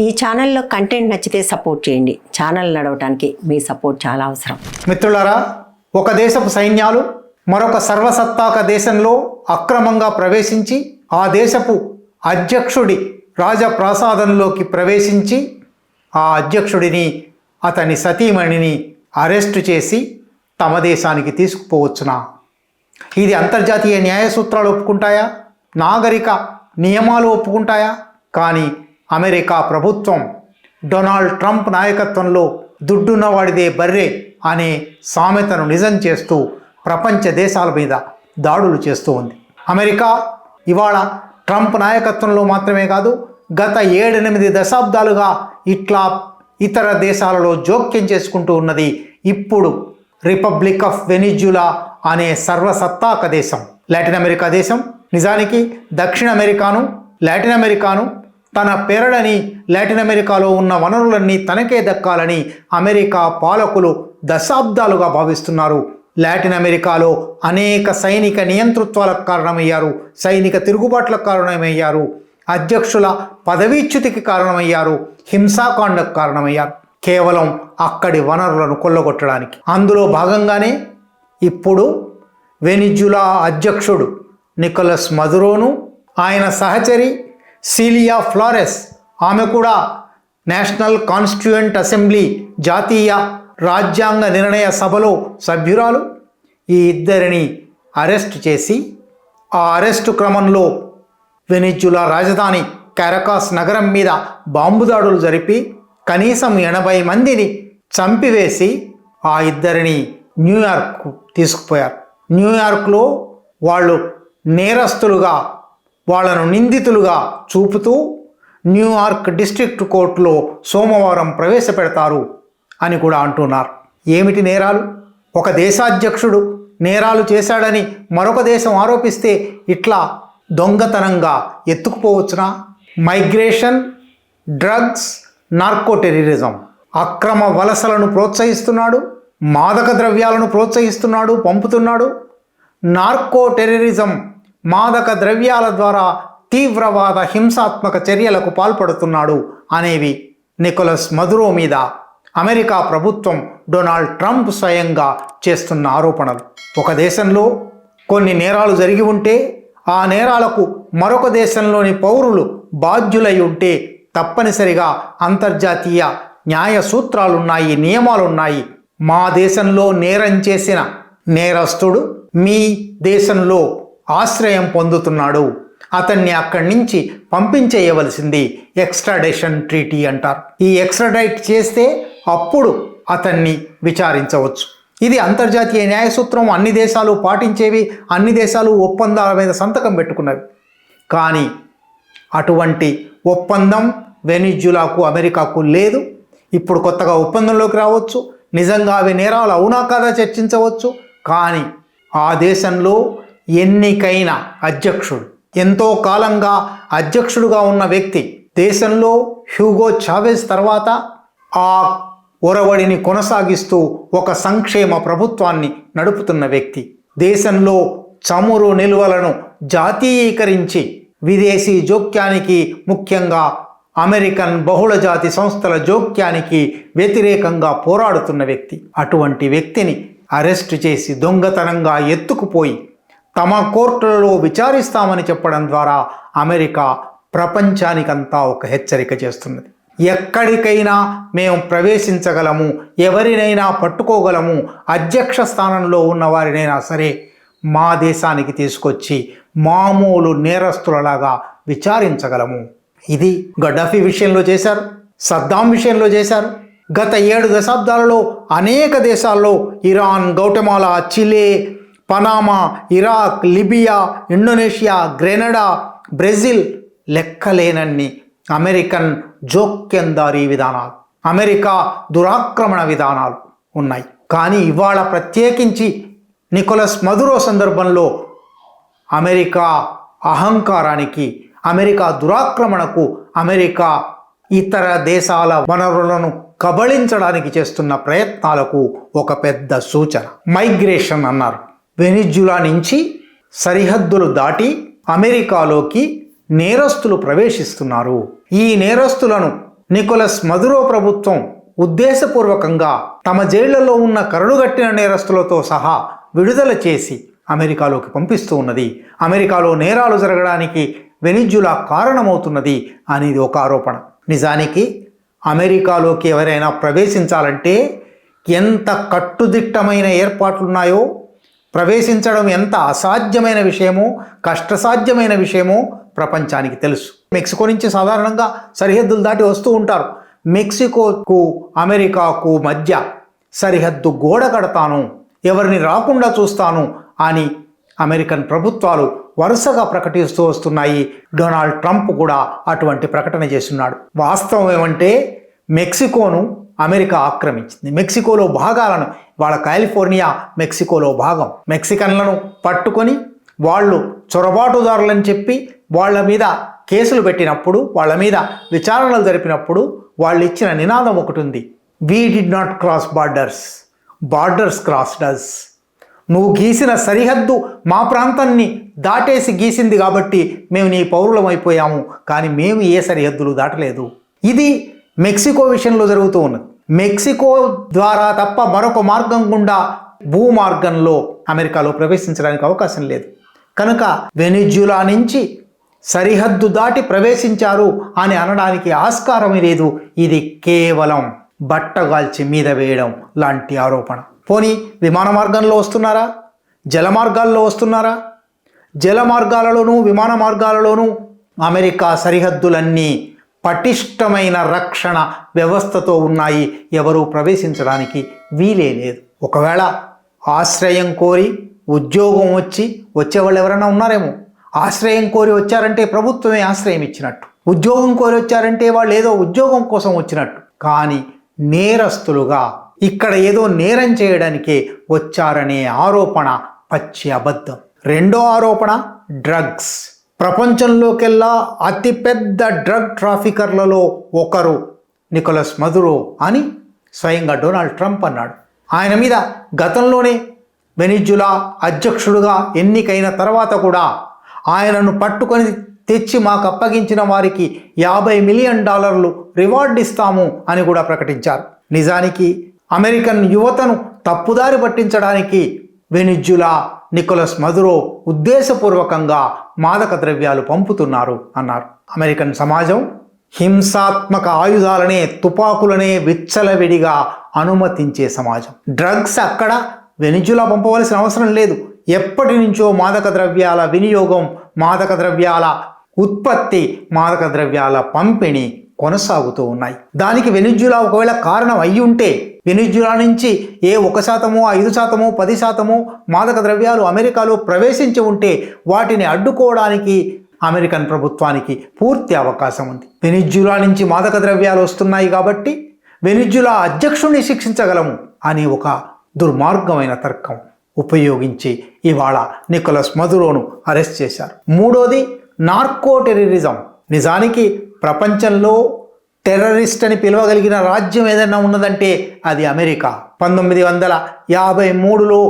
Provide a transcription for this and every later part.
ఈ ఛానల్లో కంటెంట్ నచ్చితే సపోర్ట్ చేయండి. ఛానల్ నడవడానికి మీ సపోర్ట్ చాలా అవసరం. మిత్రులారా, ఒక దేశపు సైన్యాలు మరొక సర్వసత్తాక దేశంలో అక్రమంగా ప్రవేశించి ఆ దేశపు అధ్యక్షుడి రాజప్రాసాదంలోకి ప్రవేశించి ఆ అధ్యక్షుడిని అతని సతీమణిని అరెస్టు చేసి తమ దేశానికి తీసుకుపోవచ్చునా? ఇది అంతర్జాతీయ న్యాయ సూత్రాలు ఒప్పుకుంటాయా? నాగరిక నియమాలు ఒప్పుకుంటాయా? కానీ అమెరికా ప్రభుత్వం డొనాల్డ్ ట్రంప్ నాయకత్వంలో దుడ్డున్నవాడిదే బర్రె అనే సామెతను నిజం చేస్తూ ప్రపంచ దేశాల మీద దాడులు చేస్తూ ఉంది. అమెరికా ఇవాళ ట్రంప్ నాయకత్వంలో మాత్రమే కాదు, గత 7-8 దశాబ్దాలుగా ఇట్లా ఇతర దేశాలలో జోక్యం చేసుకుంటూ ఉన్నది. ఇప్పుడు రిపబ్లిక్ ఆఫ్ వెనిజులా అనే సర్వసత్తాక దేశం, లాటిన్ అమెరికా దేశం, నిజానికి దక్షిణ అమెరికాను లాటిన్ అమెరికాను తన పేరడని లాటిన్ అమెరికాలో ఉన్న వనరులన్నీ తనకే దక్కాలని అమెరికా పాలకులు దశాబ్దాలుగా భావిస్తున్నారు. లాటిన్ అమెరికాలో అనేక సైనిక నియంతృత్వాలకు కారణమయ్యారు, సైనిక తిరుగుబాట్లకు కారణమయ్యారు, అధ్యక్షుల పదవీచ్యుతికి కారణమయ్యారు, హింసాకాండకు కారణమయ్యారు, కేవలం అక్కడి వనరులను కొల్లగొట్టడానికి. అందులో భాగంగానే ఇప్పుడు వెనిజులా అధ్యక్షుడు నికోలస్ మదురోను ఆయన సహచరి సిలియా ఫ్లోరెస్, ఆమె కూడా నేషనల్ కాన్స్టిట్యూయెంట్ అసెంబ్లీ జాతీయ రాజ్యాంగ నిర్ణయ సభలో సభ్యురాలు, ఈ ఇద్దరిని అరెస్ట్ చేసి ఆ అరెస్టు క్రమంలో వెనిజులా రాజధాని కారకాస్ నగరం మీద బాంబు దాడులు జరిపి కనీసం 80 మందిని చంపివేసి ఆ ఇద్దరిని న్యూయార్క్ తీసుకుపోయారు. న్యూయార్క్లో వాళ్ళు నేరస్తులుగా, వాళ్ళను నిందితులుగా చూపుతూ న్యూయార్క్ డిస్ట్రిక్ట్ కోర్టులో సోమవారం ప్రవేశపెడతారు అని కూడా అంటున్నారు. ఏమిటి నేరాలు? ఒక దేశాధ్యక్షుడు నేరాలు చేశాడని మరొక దేశం ఆరోపిస్తే ఇట్లా దొంగతనంగా ఎత్తుకుపోవచ్చునా? మైగ్రేషన్, డ్రగ్స్, నార్కో టెర్రరిజం, అక్రమ వలసలను ప్రోత్సహిస్తున్నాడు, మాదక ద్రవ్యాలను ప్రోత్సహిస్తున్నాడు, పంపుతున్నాడు. నార్కో టెర్రరిజం, మాదక ద్రవ్యాల ద్వారా తీవ్రవాద హింసాత్మక చర్యలకు పాల్పడుతున్నాడు అనేవి నికోలస్ మదురో మీద అమెరికా ప్రభుత్వం డొనాల్డ్ ట్రంప్ స్వయంగా చేస్తున్న ఆరోపణలు. ఒక దేశంలో కొన్ని నేరాలు జరిగి ఉంటే ఆ నేరాలకు మరొక దేశంలోని పౌరులు బాధ్యులై ఉంటే తప్పనిసరిగా అంతర్జాతీయ న్యాయ సూత్రాలున్నాయి, నియమాలున్నాయి. మా దేశంలో నేరం చేసిన నేరస్తుడు మీ దేశంలో ఆశ్రయం పొందుతున్నాడు, అతన్ని అక్కడి నుంచి పంపించేయవలసింది ఎక్స్ట్రాడిషన్ ట్రీటీ అంటారు. ఈ ఎక్స్ట్రాడైట్ చేస్తే అప్పుడు అతన్ని విచారించవచ్చు. ఇది అంతర్జాతీయ న్యాయ సూత్రం. అన్ని దేశాలు పాటించేవి, అన్ని దేశాలు ఒప్పందాల మీద సంతకం పెట్టుకున్నవి. కానీ అటువంటి ఒప్పందం వెనిజులాకు అమెరికాకు లేదు. ఇప్పుడు కొత్తగా ఒప్పందంలోకి రావచ్చు, నిజంగా అవి నేరాలు అవునా కాదా చర్చించవచ్చు. కానీ ఆ దేశంలో ఎన్నికైన అధ్యక్షుడు, ఎంతో కాలంగా అధ్యక్షుడుగా ఉన్న వ్యక్తి, దేశంలో హ్యూగో చావెజ్ తర్వాత ఆ ఒరవడిని కొనసాగిస్తూ ఒక సంక్షేమ ప్రభుత్వాన్ని నడుపుతున్న వ్యక్తి, దేశంలో చమురు నిల్వలను జాతీయీకరించి విదేశీ జోక్యానికి, ముఖ్యంగా అమెరికన్ బహుళజాతి సంస్థల జోక్యానికి వ్యతిరేకంగా పోరాడుతున్న వ్యక్తి, అటువంటి వ్యక్తిని అరెస్టు చేసి దొంగతనంగా ఎత్తుకుపోయి తమ కోర్టులలో విచారిస్తామని చెప్పడం ద్వారా అమెరికా ప్రపంచానికంతా ఒక హెచ్చరిక చేస్తున్నది. ఎక్కడికైనా మేము ప్రవేశించగలము, ఎవరినైనా పట్టుకోగలము, అధ్యక్ష స్థానంలో ఉన్న వారినైనా సరే మా దేశానికి తీసుకొచ్చి మామూలు నేరస్తులలాగా విచారించగలము. ఇది గడ్డాఫీ విషయంలో చేశారు, సద్దాం విషయంలో చేశారు. గత 7 దశాబ్దాలలో అనేక దేశాల్లో Iran, Guatemala, Chile, Panama, Iraq, Libya, Indonesia, Grenada, Brazil, లెక్కలేనన్ని అమెరికన్ జోక్యందారీ విధానాలు, అమెరికా దురాక్రమణ విధానాలు ఉన్నాయి. కానీ ఇవాళ ప్రత్యేకించి నికోలస్ మదురో సందర్భంలో అమెరికా అహంకారానికి, అమెరికా దురాక్రమణకు, అమెరికా ఇతర దేశాల వనరులను కబళించడానికి చేస్తున్న ప్రయత్నాలకు ఒక పెద్ద సూచన. మైగ్రేషన్ అన్నారు. వెనిజులా నుంచి సరిహద్దులు దాటి అమెరికాలోకి నేరస్తులు ప్రవేశిస్తున్నారు. ఈ నేరస్తులను నికోలస్ మదురో ప్రభుత్వం ఉద్దేశపూర్వకంగా తమ జైళ్లలో ఉన్న కరడుగట్టిన నేరస్తులతో సహా విడుదల చేసి అమెరికాలోకి పంపిస్తూ ఉన్నది. అమెరికాలో నేరాలు జరగడానికి వెనిజులా కారణమవుతున్నది అనేది ఒక ఆరోపణ. నిజానికి అమెరికాలోకి ఎవరైనా ప్రవేశించాలంటే ఎంత కట్టుదిట్టమైన ఏర్పాట్లున్నాయో, ప్రవేశించడం ఎంత అసాధ్యమైన విషయమో, కష్టసాధ్యమైన విషయమో ప్రపంచానికి తెలుసు. మెక్సికో నుంచి సాధారణంగా సరిహద్దులు దాటి వస్తూ ఉంటారు. మెక్సికోకు అమెరికాకు మధ్య సరిహద్దు గోడ కడతాను, ఎవరిని రాకుండా చూస్తాను అని అమెరికన్ ప్రభుత్వాలు వరుసగా ప్రకటిస్తూ వస్తున్నాయి. డొనాల్డ్ ట్రంప్ కూడా అటువంటి ప్రకటన చేస్తున్నాడు. వాస్తవం ఏమంటే మెక్సికోను అమెరికా ఆక్రమించింది. మెక్సికోలో భాగాలను, వాళ్ళ కాలిఫోర్నియా మెక్సికోలో భాగం, మెక్సికన్లను పట్టుకొని వాళ్ళు చొరబాటుదారులని చెప్పి వాళ్ళ మీద కేసులు పెట్టినప్పుడు, వాళ్ళ మీద విచారణలు జరిపినప్పుడు వాళ్ళు ఇచ్చిన నినాదం ఒకటి ఉంది: we did not cross borders, borders crossed us. నువ్వు గీసిన సరిహద్దు మా ప్రాంతాన్ని దాటేసి గీసింది కాబట్టి మేము నీ పౌరులం అయిపోయాము, కానీ మేము ఏ సరిహద్దులు దాటలేదు. ఇది మెక్సికో విషయంలో జరుగుతూ ఉన్నది. మెక్సికో ద్వారా తప్ప మరొక మార్గం గుండా భూమార్గంలో అమెరికాలో ప్రవేశించడానికి అవకాశం లేదు. కనుక వెనిజులా నుంచి సరిహద్దు దాటి ప్రవేశించారు అని అనడానికి ఆస్కారమే లేదు. ఇది కేవలం బట్టగాల్చి మీద వేయడం లాంటి ఆరోపణ. పోనీ విమాన మార్గంలో వస్తున్నారా? జల మార్గాల్లో వస్తున్నారా? జల మార్గాలలోనూ విమాన మార్గాలలోనూ అమెరికా సరిహద్దులన్నీ పటిష్టమైన రక్షణ వ్యవస్థతో ఉన్నాయి. ఎవరూ ప్రవేశించడానికి వీలే లేదు. ఒకవేళ ఆశ్రయం కోరి ఉద్యోగం వచ్చేవాళ్ళు ఎవరైనా ఉన్నారేమో. ఆశ్రయం కోరి వచ్చారంటే ప్రభుత్వమే ఆశ్రయం ఇచ్చినట్టు, ఉద్యోగం కోరి వచ్చారంటే వాళ్ళు ఏదో ఉద్యోగం కోసం వచ్చినట్టు. కానీ నేరస్తులుగా ఇక్కడ ఏదో నేరం చేయడానికే వచ్చారనే ఆరోపణ పచ్చి అబద్ధం. రెండో ఆరోపణ డ్రగ్స్. ప్రపంచంలోకెల్లా అతిపెద్ద డ్రగ్ ట్రాఫికర్లలో ఒకరు నికోలస్ మదురో అని స్వయంగా డొనాల్డ్ ట్రంప్ అన్నాడు. ఆయన మీద గతంలోనే వెనిజులా అధ్యక్షుడుగా ఎన్నికైన తర్వాత కూడా ఆయనను పట్టుకొని తెచ్చి మాకు అప్పగించిన వారికి $50 మిలియన్ రివార్డ్ ఇస్తాము అని కూడా ప్రకటించారు. నిజానికి అమెరికన్ యువతను తప్పుదారి పట్టించడానికి వెనిజులా నికోలస్ మదురో ఉద్దేశపూర్వకంగా మాదక ద్రవ్యాలు పంపుతున్నారు అన్నారు. అమెరికన్ సమాజం హింసాత్మక ఆయుధాలనే, తుపాకులనే విచ్చలవిడిగా అనుమతించే సమాజం. డ్రగ్స్ అక్కడ వెనిజులా పంపవలసిన అవసరం లేదు. ఎప్పటి నుంచో మాదక ద్రవ్యాల వినియోగం, మాదక ద్రవ్యాల ఉత్పత్తి, మాదక ద్రవ్యాల పంపిణీ కొనసాగుతూ ఉన్నాయి. దానికి వెనిజులా ఒకవేళ కారణం అయ్యి ఉంటే, వెనిజులా నుంచి 1%, 5%, 10% మాదక ద్రవ్యాలు అమెరికాలో ప్రవేశించి ఉంటే వాటిని అడ్డుకోవడానికి అమెరికన్ ప్రభుత్వానికి పూర్తి అవకాశం ఉంది. వెనిజులా నుంచి మాదక ద్రవ్యాలు వస్తున్నాయి కాబట్టి వెనిజులా అధ్యక్షుడిని శిక్షించగలము అనే ఒక దుర్మార్గమైన తర్కం ఉపయోగించి ఇవాళ నికోలస్ మదురోను అరెస్ట్ చేశారు. మూడోది నార్కో టెర్రరిజం. నిజానికి ప్రపంచంలో టెర్రరిస్ట్ అని పిలవగలిగిన రాజ్యం ఏదైనా ఉన్నదంటే అది అమెరికా. 1953లో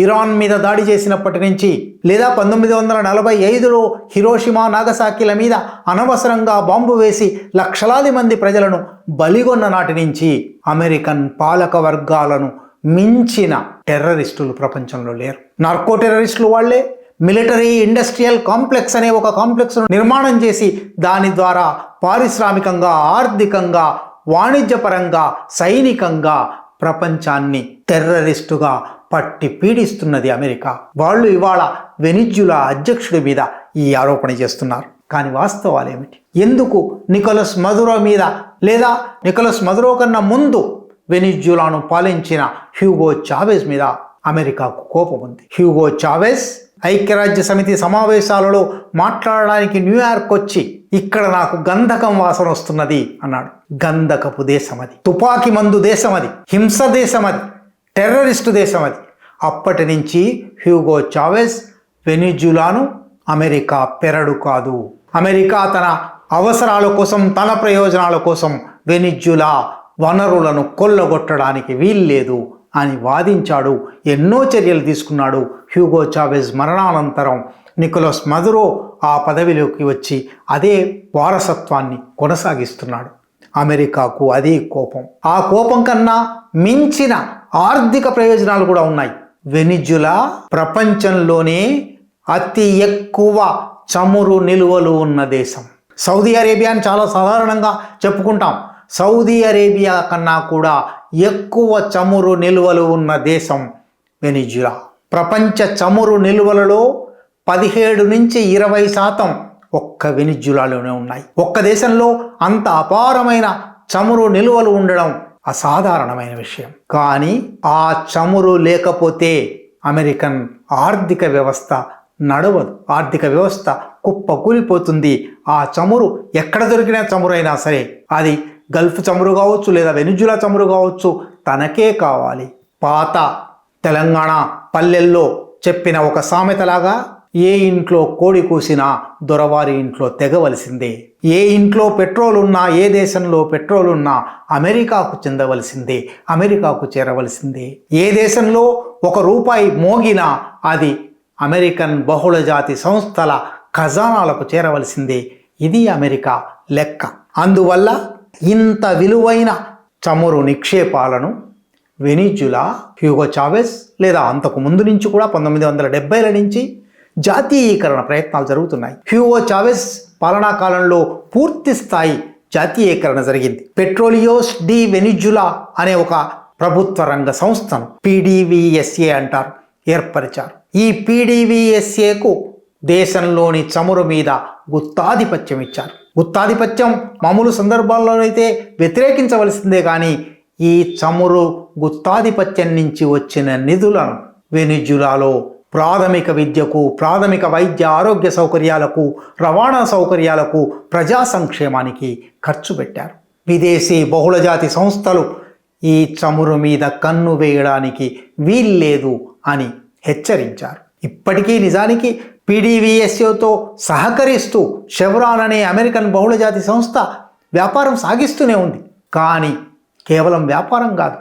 ఇరాన్ మీద దాడి చేసినప్పటి నుంచి, లేదా 1945లో హిరోషిమా నాగసాకిల మీద అనవసరంగా బాంబు వేసి లక్షలాది మంది ప్రజలను బలిగొన్న నాటి నుంచి అమెరికన్ పాలక వర్గాలను మించిన టెర్రరిస్టులు ప్రపంచంలో లేరు. నార్కో టెర్రరిస్టులు వాళ్లే. మిలిటరీ ఇండస్ట్రియల్ కాంప్లెక్స్ అనే ఒక కాంప్లెక్స్ను నిర్మాణం చేసి దాని ద్వారా పారిశ్రామికంగా, ఆర్థికంగా, వాణిజ్యపరంగా, సైనికంగా ప్రపంచాన్ని టెర్రరిస్టుగా పట్టి పీడిస్తున్నది అమెరికా. వాళ్ళు ఇవాళ వెనిజులా అధ్యక్షుడి మీద ఈ ఆరోపణ చేస్తున్నారు. కానీ వాస్తవాలు ఏమిటి? ఎందుకు నికోలస్ మదురో మీద, లేదా నికోలస్ మదురో కన్నా ముందు వెనిజులాను పాలించిన హ్యూగో చావెజ్ మీద అమెరికాకు కోపం ఉంది. హ్యూగో చావెజ్ ఐక్యరాజ్య సమితి సమావేశాలలో మాట్లాడడానికి న్యూయార్క్ వచ్చి, ఇక్కడ నాకు గంధకం వాసన వస్తున్నది అన్నాడు. గంధకపు దేశం అది, తుపాకీ మందు దేశం అది, హింస దేశం అది, టెర్రరిస్టు దేశం అది. అప్పటి నుంచి హ్యూగో చావెజ్ వెనిజులాను అమెరికా పెరడు కాదు, అమెరికా తన అవసరాల కోసం, తన ప్రయోజనాల కోసం వెనిజులా వనరులను కొల్లగొట్టడానికి వీల్లేదు అని వాదించాడు. ఎన్నో చర్యలు తీసుకున్నాడు. హ్యూగో చావెజ్ మరణానంతరం నికోలస్ మదురో ఆ పదవిలోకి వచ్చి అదే వారసత్వాన్ని కొనసాగిస్తున్నాడు. అమెరికాకు అదే కోపం. ఆ కోపం కన్నా మించిన ఆర్థిక ప్రయోజనాలు కూడా ఉన్నాయి. వెనిజులా ప్రపంచంలోనే అతి ఎక్కువ చమురు నిల్వలు ఉన్న దేశం. సౌదీ అరేబియాని చాలా సాధారణంగా చెప్పుకుంటాం. సౌదీ అరేబియా కన్నా కూడా ఎక్కువ చమురు నిల్వలు ఉన్న దేశం వెనిజులా. ప్రపంచ చమురు నిల్వలలో 17 నుంచి 20% ఒక్క వెనిజులాలోనే ఉన్నాయి. ఒక్క దేశంలో అంత అపారమైన చమురు నిల్వలు ఉండడం అసాధారణమైన విషయం. కానీ ఆ చమురు లేకపోతే అమెరికన్ ఆర్థిక వ్యవస్థ నడవదు. ఆర్థిక వ్యవస్థ కుప్పకూలిపోతుంది. ఆ చమురు ఎక్కడ దొరికిన చమురైనా సరే, అది గల్ఫ్ చమురు కావచ్చు లేదా వెనిజులా చమురు కావచ్చు, తనకే కావాలి. పాత తెలంగాణ పల్లెల్లో చెప్పిన ఒక సామెతలాగా, ఏ ఇంట్లో కోడి కూసినా దొరవారి ఇంట్లో తెగవలసిందే. ఏ ఇంట్లో పెట్రోల్ ఉన్నా, ఏ దేశంలో పెట్రోల్ ఉన్నా అమెరికాకు చెందవలసిందే, అమెరికాకు చేరవలసిందే. ఏ దేశంలో ₹1 మోగినా అది అమెరికన్ బహుళజాతి సంస్థల ఖజానాలకు చేరవలసిందే. ఇది అమెరికా లెక్క. అందువల్ల ఇంత విలువైన చమురు నిక్షేపాలను వెనిజులా హ్యూగో చావెజ్ లేదా అంతకు ముందు నుంచి కూడా 1970ల నుంచి జాతీయీకరణ ప్రయత్నాలు జరుగుతున్నాయి. హ్యూగో చావెజ్ పాలనా కాలంలో పూర్తి స్థాయి జాతీయీకరణ జరిగింది. పెట్రోలియోస్ డి వెనిజులా అనే ఒక ప్రభుత్వ రంగ సంస్థను PDVSA అంటారు ఏర్పరిచారు. ఈ PDVSAకు దేశంలోని చమురు మీద గుత్తాధిపత్యం ఇచ్చారు. గుత్తాధిపత్యం మామూలు సందర్భాల్లోనైతే వ్యతిరేకించవలసిందే, కానీ ఈ చమురు గుత్తాధిపత్యం నుంచి వచ్చిన నిధులను వెనిజులాలో ప్రాథమిక విద్యకు, ప్రాథమిక వైద్య ఆరోగ్య సౌకర్యాలకు, రవాణా సౌకర్యాలకు, ప్రజా సంక్షేమానికి ఖర్చు పెట్టారు. విదేశీ బహుళజాతి సంస్థలు ఈ చమురు మీద కన్ను వేయడానికి వీల్లేదు అని హెచ్చరించారు. ఇప్పటికీ నిజానికి PDVSAతో సహకరిస్తూ షెవ్రాన్ అనే అమెరికన్ బహుళజాతి సంస్థ వ్యాపారం సాగిస్తూనే ఉంది. కానీ కేవలం వ్యాపారం కాదు,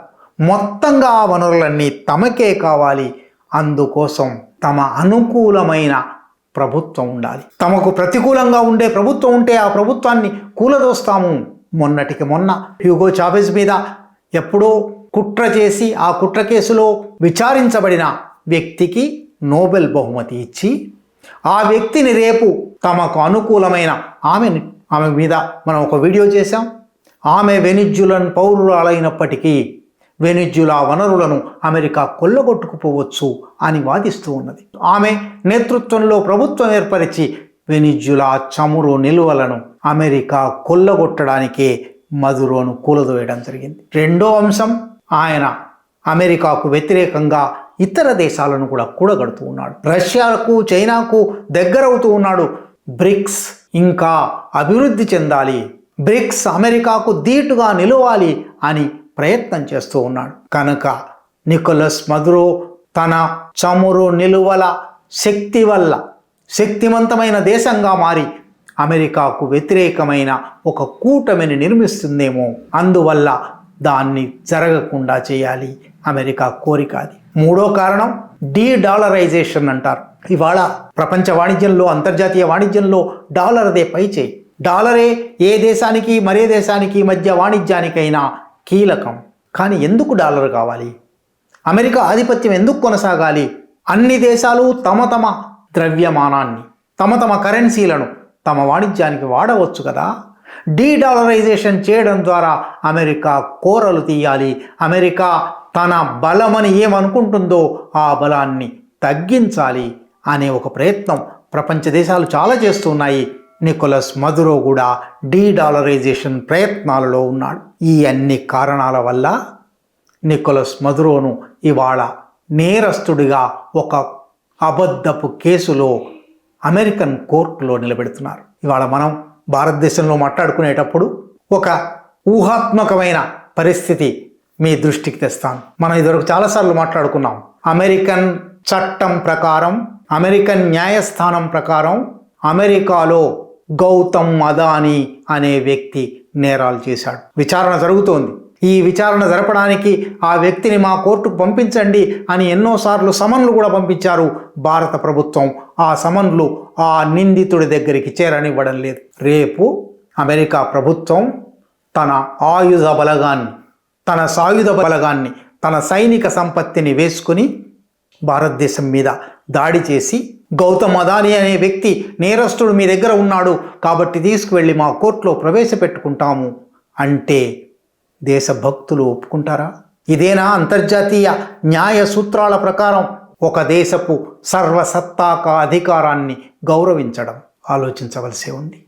మొత్తంగా ఆ వనరులన్నీ తమకే కావాలి. అందుకోసం తమ అనుకూలమైన ప్రభుత్వం ఉండాలి. తమకు ప్రతికూలంగా ఉండే ప్రభుత్వం ఉంటే ఆ ప్రభుత్వాన్ని కూలదోస్తాము. మొన్నటికి మొన్న హ్యూగో చావెజ్ మీద ఎప్పుడో కుట్ర చేసి ఆ కుట్ర కేసులో విచారించబడిన వ్యక్తికి నోబెల్ బహుమతి ఇచ్చి, ఆ వ్యక్తిని రేపు తమకు అనుకూలమైన ఆమె మీద మనం ఒక వీడియో చేశాం. ఆమె వెనిజులన్ పౌరురాలైనప్పటికీ వెనిజులా వనరులను అమెరికా కొల్లగొట్టుకుపోవచ్చు అని వాదిస్తూ ఉన్నది. ఆమె నేతృత్వంలో ప్రభుత్వం ఏర్పరిచి వెనిజులా చమురు నిల్వలను అమెరికా కొల్లగొట్టడానికే మదురోను కూలదోయడం జరిగింది. రెండో అంశం, ఆయన అమెరికాకు వ్యతిరేకంగా ఇతర దేశాలను కూడా కూడగడుతూ ఉన్నాడు. రష్యాకు, చైనాకు దగ్గరవుతూ ఉన్నాడు. బ్రిక్స్ ఇంకా అభివృద్ధి చెందాలి, బ్రిక్స్ అమెరికాకు ధీటుగా నిలవాలి అని ప్రయత్నం చేస్తూ ఉన్నాడు. కనుక నికోలస్ మదురో తన చమురు నిలువల శక్తి వల్ల శక్తివంతమైన దేశంగా మారి అమెరికాకు వ్యతిరేకమైన ఒక కూటమిని నిర్మిస్తుందేమో. అందువల్ల దాన్ని జరగకుండా చేయాలి అమెరికా కోరిక. అది మూడో కారణం, డీడాలరైజేషన్ అంటారు. ఇవాళ ప్రపంచ వాణిజ్యంలో, అంతర్జాతీయ వాణిజ్యంలో డాలర్దే పైచేయి. డాలరే ఏ దేశానికి మరే దేశానికి మధ్య వాణిజ్యానికైనా కీలకం. కానీ ఎందుకు డాలర్ కావాలి? అమెరికా ఆధిపత్యం ఎందుకు కొనసాగాలి? అన్ని దేశాలు తమ తమ ద్రవ్యమానాన్ని, తమ తమ కరెన్సీలను తమ వాణిజ్యానికి వాడవచ్చు కదా. డీడాలరైజేషన్ చేయడం ద్వారా అమెరికా కోరలు తీయాలి. అమెరికా తన బలమని ఏమనుకుంటుందో ఆ బలాన్ని తగ్గించాలి అనే ఒక ప్రయత్నం ప్రపంచ దేశాలు చాలా చేస్తున్నాయి. నికోలస్ మదురో కూడా డీడాలరైజేషన్ ప్రయత్నాలలో ఉన్నాడు. ఈ అన్ని కారణాల వల్ల నికోలస్ మదురోను ఇవాళ నేరస్తుడిగా ఒక అబద్ధపు కేసులో అమెరికన్ కోర్టులో నిలబెడుతున్నారు. ఇవాళ మనం భారతదేశంలో మాట్లాడుకునేటప్పుడు ఒక ఊహాత్మకమైన పరిస్థితి మీ దృష్టికి తెస్తాను. మనం ఇదివరకు చాలాసార్లు మాట్లాడుకున్నాం. అమెరికన్ చట్టం ప్రకారం, అమెరికన్ న్యాయస్థానం ప్రకారం అమెరికాలో గౌతమ్ అదానీ అనే వ్యక్తి నేరాలు చేశాడు. విచారణ జరుగుతోంది. ఈ విచారణ జరపడానికి ఆ వ్యక్తిని మా కోర్టుకు పంపించండి అని ఎన్నోసార్లు సమన్లు కూడా పంపించారు భారత ప్రభుత్వం. ఆ సమన్లు ఆ నిందితుడి దగ్గరికి చేరనివ్వడం లేదు. రేపు అమెరికా ప్రభుత్వం తన ఆయుధ బలగాన్ని, తన సాయుధ బలగాన్ని, తన సైనిక సంపత్తిని వేసుకుని భారతదేశం మీద దాడి చేసి, గౌతమ్ అదానీ అనే వ్యక్తి నేరస్తుడు మీ దగ్గర ఉన్నాడు కాబట్టి తీసుకువెళ్ళి మా కోర్టులో ప్రవేశపెట్టుకుంటాము అంటే దేశభక్తులు ఒప్పుకుంటారా? ఇదేనా అంతర్జాతీయ న్యాయ సూత్రాల ప్రకారం ఒక దేశపు సర్వసత్తాక అధికారాన్ని గౌరవించడం? ఆలోచించవలసి ఉంది.